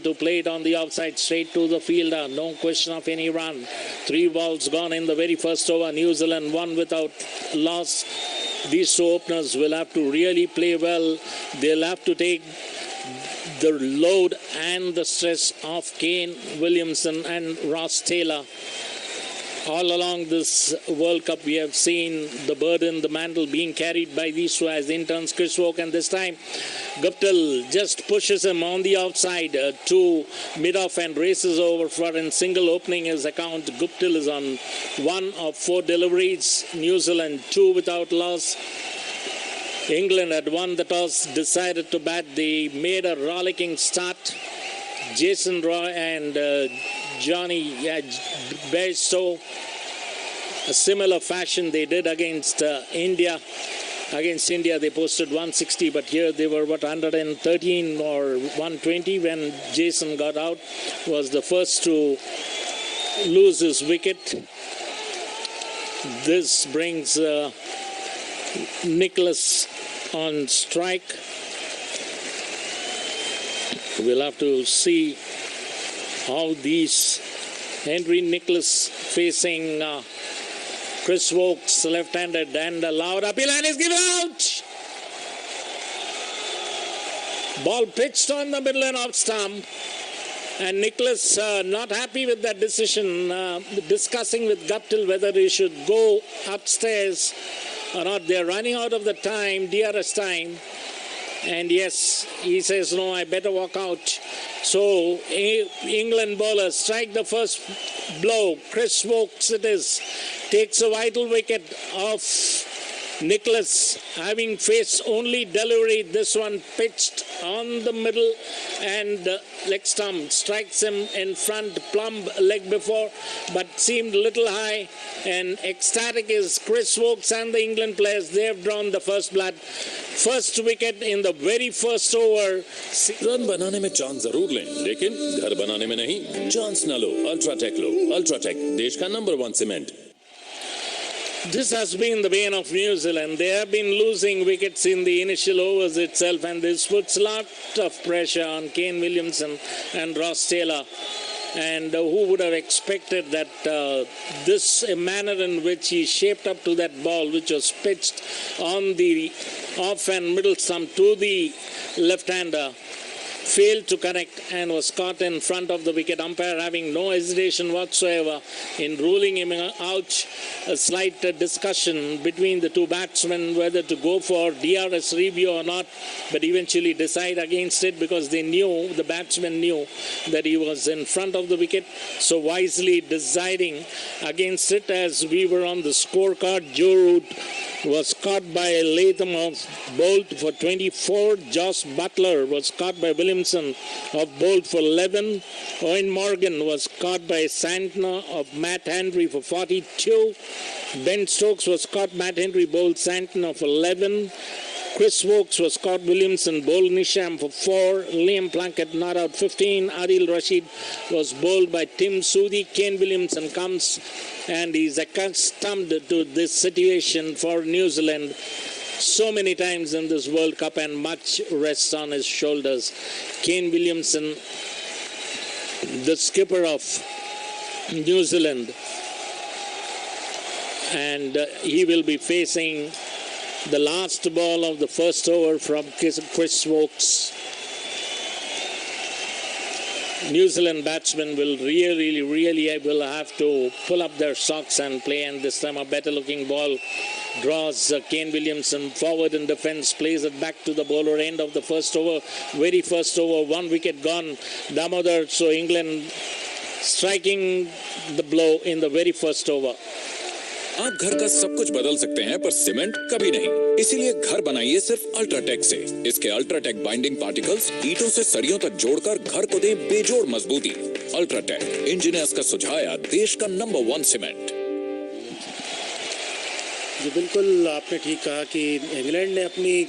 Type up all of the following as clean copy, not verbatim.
to play it on the outside straight to the fielder. No question of any run. 3 balls gone in the very first over. New Zealand won without loss. These two openers will have to really play well. They'll have to take the load and the stress of Kane Williamson and Ross Taylor. All along this World Cup, we have seen the burden, the mantle being carried by these two as interns Chris Woke, and this time Guptill just pushes him on the outside to mid-off and races over for in single opening his account. Guptill is on 1 of 4 deliveries. New Zealand 2 without loss. England had won the toss, decided to bat. They made a rollicking start. Jason Roy and Johnny Bairstow, a similar fashion they did against India. Against India, they posted 160, but here they were, 113 or 120 when Jason got out, was the first to lose his wicket. This brings Nicholas on strike. We'll have to see how these Henry Nicholas facing Chris Woakes, left-handed, and a loud appeal, and is given out. Ball pitched on the middle and off stump, and Nicholas not happy with that decision, discussing with Guptill whether he should go upstairs or not. They're running out of the time, DRS time. And yes, he says, no, I better walk out. So England bowlers strike the first blow. Chris Woakes it is. Takes a vital wicket off Nicholas, having faced only delivery. This one pitched on the middle and leg stump. Strikes him in front, plumb leg before, but seemed little high. And ecstatic is Chris Woakes and the England players. They have drawn the first blood. First wicket in the very first over. Run बनाने में chance जरूर लें, लेकिन घर बनाने में नहीं. Chance न लो, अल्ट्राटेक लो. अल्ट्राटेक देश का number 1 cement. This has been the bane of New Zealand. They have been losing wickets in the initial overs itself, and this puts a lot of pressure on Kane Williamson and Ross Taylor. And who would have expected that this manner in which he shaped up to that ball, which was pitched on the off and middle stump to the left-hander, failed to connect and was caught in front of the wicket. Umpire having no hesitation whatsoever in ruling him out. A slight discussion between the two batsmen whether to go for DRS review or not, but eventually decide against it because they knew, the batsman knew that he was in front of the wicket, so wisely deciding against it. As we were on the scorecard, Joe Root was caught by Latham of Bolt for 24. Josh Butler was caught by Williamson of Bolt for 11. Owen Morgan was caught by Santner of Matt Henry for 42. Ben Stokes was caught Matt Henry, Bolt, Santner for 11. Chris Woakes was caught Williamson, bowled Nisham for 4. Liam Plunkett not out 15. Adil Rashid was bowled by Tim Soudi. Kane Williamson comes and he's accustomed to this situation for New Zealand so many times in this World Cup, and much rests on his shoulders. Kane Williamson, the skipper of New Zealand, and he will be facing the last ball of the first over from Chris Woakes. New Zealand batsmen will really will have to pull up their socks and play, and this time a better looking ball draws Kane Williamson forward in defence, plays it back to the bowler. End of the first over, very first over, 1 wicket gone, Damodar. So England striking the blow in the very first over. आप घर का सब कुछ बदल सकते हैं, पर cement कभी नहीं. इसीलिए घर बनाइए सिर्फ अल्ट्राटेक से. इसके अल्ट्राटेक बाइंडिंग पार्टिकल्स ईंटों से सरियों तक जोड़कर घर को दें बेजोड़ मजबूती. अल्ट्राटेक, इंजीनियर्स का सुझाया देश का नंबर 1 सीमेंट. जी बिल्कुल, आपने ठीक कहा कि इंग्लैंड ने अपनी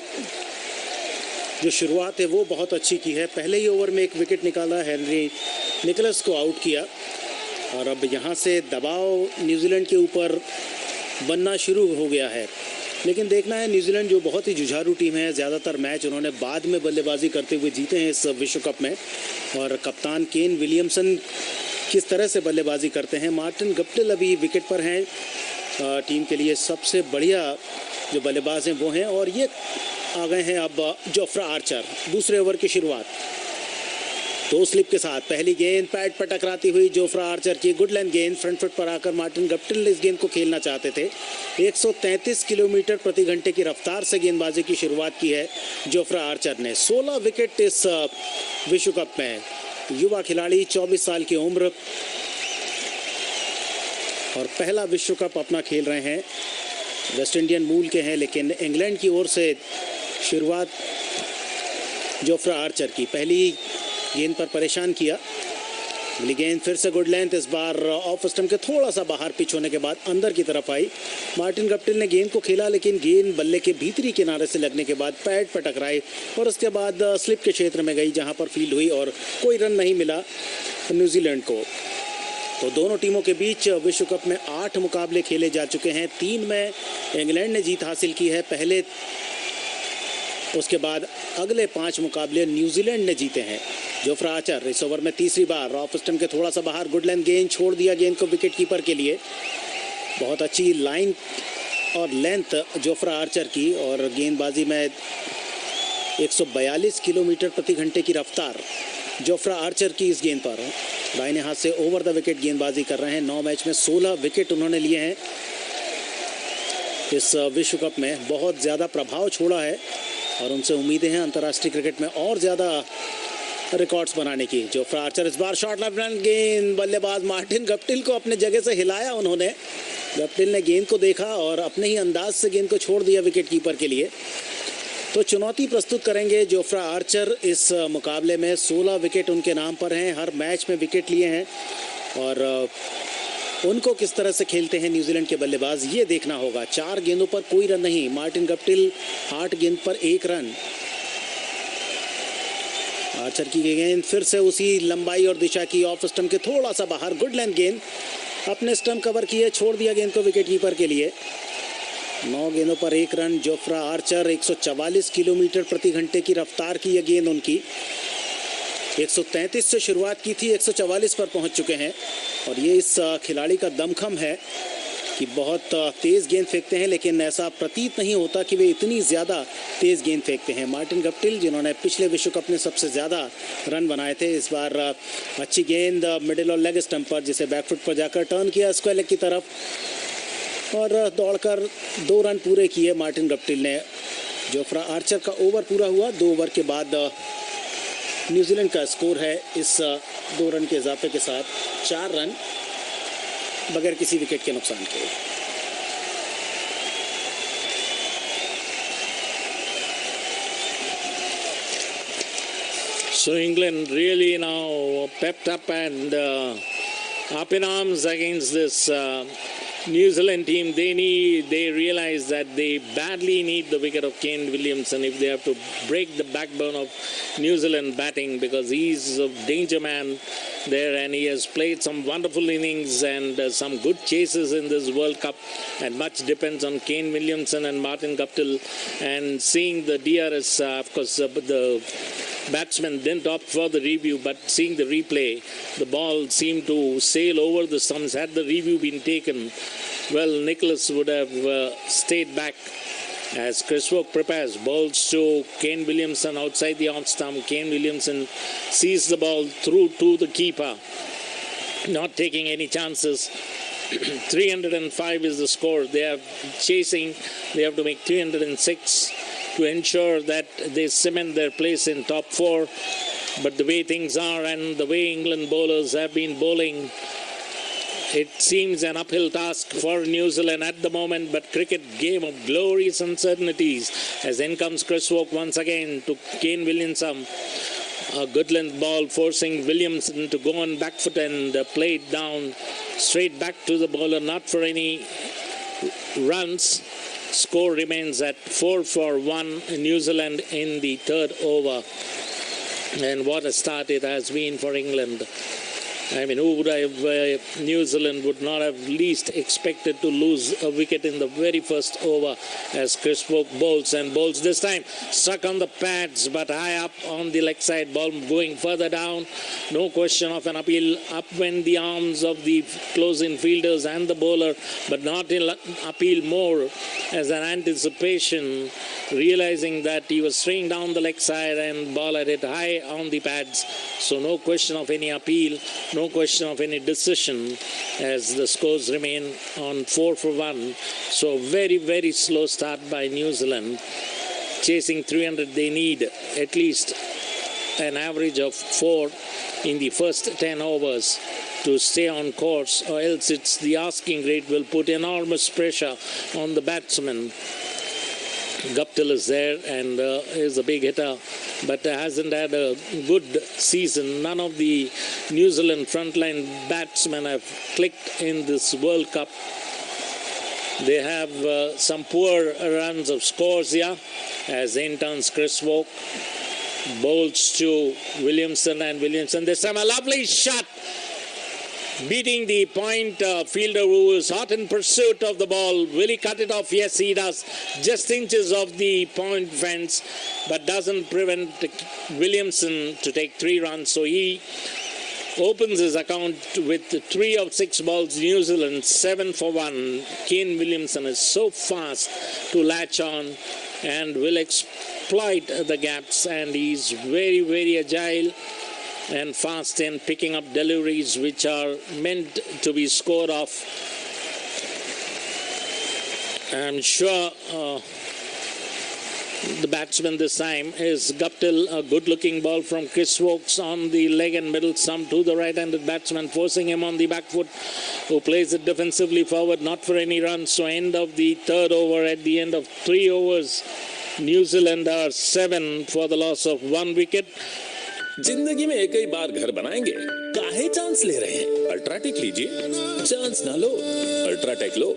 जो शुरुआत है वो बहुत अच्छी की है. पहले ही ओवर में 1 विकेट निकाला, हेनरी निकोलस को आउट किया, और अब यहाँ से दबाव न्यूजीलैंड के ऊपर बनना शुरू हो गया है. लेकिन देखना है न्यूजीलैंड जो बहुत ही जुझारू टीम है, ज़्यादातर मैच उन्होंने बाद में बल्लेबाजी करते हुए जीते हैं इस विश्व कप में। और कप्तान केन विलियमसन किस तरह से बल्लेबाजी करते हैं। मार्टिन गप्टिल अभी विकेट पर हैं, टीम के लिए सबसे बढ़िया जो बल्लेबाज हैं वो हैं। और ये आ गए हैं अब जोफ्रा आर्चर, दूसरे ओवर की शुरुआत 2 स्लिप के साथ। पहली गेंद पैड पर टकराती हुई जोफ्रा आर्चर की गुड लेंथ गेंद, फ्रंट फुट पर आकर मार्टिन गप्टिल इस गेंद को खेलना चाहते थे। 133 किलोमीटर प्रति घंटे की रफ्तार से गेंदबाजी की शुरुआत की है जोफ्रा आर्चर ने। 16 विकेट इस विश्व कप में। युवा खिलाड़ी, 24 साल की उम्र और पहला विश्व कप अपना खेल रहे हैं। वेस्ट इंडियन मूल के हैं, लेकिन इंग्लैंड की ओर से शुरुआत जोफ्रा आर्चर की। पहली गेंद पर परेशान किया, अगली गेंद फिर से गुड लेंथ, इस बार ऑफ स्टंप के थोड़ा सा बाहर पिच होने के बाद अंदर की तरफ आई। मार्टिन गप्टिल ने गेंद को खेला, लेकिन गेंद बल्ले के भीतरी किनारे से लगने के बाद पैड पर टकराई और उसके बाद स्लिप के क्षेत्र में गई, जहां पर फील्ड हुई और कोई रन नहीं मिला न्यूजीलैंड को। तो दोनों टीमों के बीच विश्व कप में 8 मुकाबले खेले जा चुके हैं। 3 में इंग्लैंड ने जीत हासिल की है पहले, उसके बाद अगले 5 मुकाबले न्यूजीलैंड ने जीते हैं। जोफ्रा आर्चर इस ओवर में तीसरी बार ऑफ स्टंप के थोड़ा सा बाहर गुड लेंथ गेंद, छोड़ दिया गेंद को विकेट कीपर के लिए। बहुत अच्छी लाइन और लेंथ जोफ्रा आर्चर की, और गेंदबाजी में 142 किलोमीटर प्रति घंटे की रफ्तार जोफ्रा आर्चर की इस गेंद पर। दाहिने हाथ से ओवर द विकेट गेंदबाजी कर रहे हैं। 9 मैच में 16 विकेट उन्होंने लिए हैं इस विश्व कप में। बहुत ज़्यादा प्रभाव छोड़ा है और उनसे उम्मीदें हैं अंतर्राष्ट्रीय क्रिकेट में और ज़्यादा रिकॉर्ड्स बनाने की। जोफ्रा आर्चर इस बार शॉर्ट लेफ्ट हैंड गेंद, बल्लेबाज मार्टिन गप्टिल को अपने जगह से हिलाया उन्होंने। गप्टिल ने गेंद को देखा और अपने ही अंदाज से गेंद को छोड़ दिया विकेट कीपर के लिए। तो चुनौती प्रस्तुत करेंगे जोफ्रा आर्चर इस मुकाबले में। 16 विकेट उनके नाम पर हैं, हर मैच में विकेट लिए हैं, और उनको किस तरह से खेलते हैं न्यूजीलैंड के बल्लेबाज ये देखना होगा। 4 गेंदों पर कोई रन नहीं, मार्टिन गप्टिल 8 गेंद पर 1 रन। आर्चर की गेंद फिर से उसी लंबाई और दिशा की, ऑफ स्टंप के थोड़ा सा बाहर गुड लेंथ गेंद, अपने स्टंप कवर किए, छोड़ दिया गेंद को विकेट कीपर के लिए। 9 गेंदों पर 1 रन। जोफ्रा आर्चर 144 किलोमीटर प्रति घंटे की रफ्तार की यह गेंद उनकी। 133 से शुरुआत की थी, 144 पर पहुंच चुके हैं। और ये इस खिलाड़ी का दमखम है कि बहुत तेज़ गेंद फेंकते हैं, लेकिन ऐसा प्रतीत नहीं होता कि वे इतनी ज़्यादा तेज़ गेंद फेंकते हैं। मार्टिन गप्टिल, जिन्होंने पिछले विश्व कप में सबसे ज़्यादा रन बनाए थे, इस बार अच्छी गेंद मिडिल और लेग स्टंप पर, जिसे बैकफुट पर जाकर टर्न किया स्क्वायर लेग की तरफ और दौड़कर 2 रन पूरे किए मार्टिन गप्टिल ने। जोफ्रा आर्चर का ओवर पूरा हुआ। 2 ओवर के बाद न्यूजीलैंड का स्कोर है इस 2 रन के इजाफे के साथ 4 रन बगैर किसी विकेट के नुकसान के। So England really now pepped up and up in arms against this New Zealand team. They realize that they badly need the wicket of Kane Williamson if they have to break the backbone of New Zealand batting, because he's a danger man there and he has played some wonderful innings and some good chases in this World Cup, and much depends on Kane Williamson and Martin Guptill. And seeing the DRS, of course, the batsman didn't opt for the review, but seeing the replay, the ball seemed to sail over the stumps. Had the review been taken, well, Nicholas would have stayed back. As Chris Woke prepares, balls to Kane Williamson outside the off stump. Kane Williamson sees the ball through to the keeper, not taking any chances. 305 is the score. They are chasing. They have to make 306 to ensure that they cement their place in top 4. But the way things are and the way England bowlers have been bowling, it seems an uphill task for New Zealand at the moment. But cricket, game of glorious uncertainties, as in comes Chris Woke once again to Kane Williamson. A good length ball forcing Williamson to go on back foot and play it down straight back to the bowler, not for any runs. Score remains at 4-1 New Zealand in the 3rd over. And what a start it has been for England. I mean, who would have, New Zealand would not have least expected to lose a wicket in the very first over as Chris Woke bowls and bowls this time. Stuck on the pads, but high up on the leg side, ball going further down. No question of an appeal. Up went the arms of the close-in fielders and the bowler, but not in appeal, more as an anticipation, realizing that he was stringing down the leg side and ball had hit high on the pads. So no question of any appeal, no question of any decision as the scores remain on 4 for 1. So very, very slow start by New Zealand. Chasing 300, they need at least an average of 4 in the first 10 overs to stay on course, or else it's the asking rate will put enormous pressure on the batsman. Guptill is there and is a big hitter, but hasn't had a good season. None of the New Zealand frontline batsmen have clicked in this World Cup. They have some poor runs of scores here, as in turns Chris Woke bowls to Williamson, and Williamson this time a lovely shot, beating the point fielder who is hot in pursuit of the ball. Will he cut it off? Yes, he does. Just inches of the point fence, but doesn't prevent Williamson to take 3 runs. So he opens his account with 3 of 6 balls. New Zealand 7 for 1. Kane Williamson is so fast to latch on and will exploit the gaps, and he's very, very agile and fast in picking up deliveries which are meant to be scored off. I'm sure the batsman this time is Guptill. A good looking ball from Chris Wokes on the leg and middle stump to the right-handed batsman, forcing him on the back foot, who plays it defensively forward, not for any runs. So end of the 3rd over. At the end of 3 overs, New Zealand are 7 for the loss of 1 wicket. जिंदगी में एक ही बार घर बनाएंगे, काहे chance ले रहे हैं? UltraTech लीजिए, चांस ना लो, अल्ट्राटेक लो।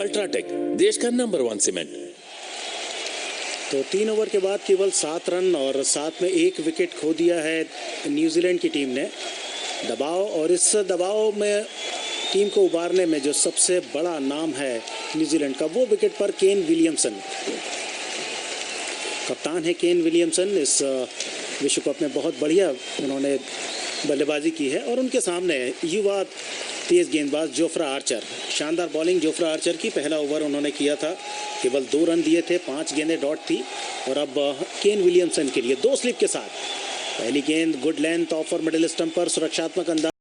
अल्ट्राटेक, देश का नंबर 1 सीमेंट। तो 3 ओवर के बाद केवल 7 रन और साथ में 1 विकेट खो दिया है न्यूजीलैंड की टीम ने। दबाव, और इस दबाव में टीम को उबारने में जो सबसे बड़ा नाम है न्यूजीलैंड का, वो विकेट पर केन विलियमसन। कप्तान है केन विलियमसन। इस विश्व कप में बहुत बढ़िया उन्होंने बल्लेबाजी की है, और उनके सामने युवा तेज गेंदबाज जोफ्रा आर्चर। शानदार बॉलिंग जोफ्रा आर्चर की। पहला ओवर उन्होंने किया था, केवल 2 रन दिए थे, 5 गेंदें डॉट थी। और अब केन विलियमसन के लिए 2 स्लिप के साथ पहली गेंद गुड लेंथ ऑफ और मिडिल स्टंप पर सुरक्षात्मक अंदाज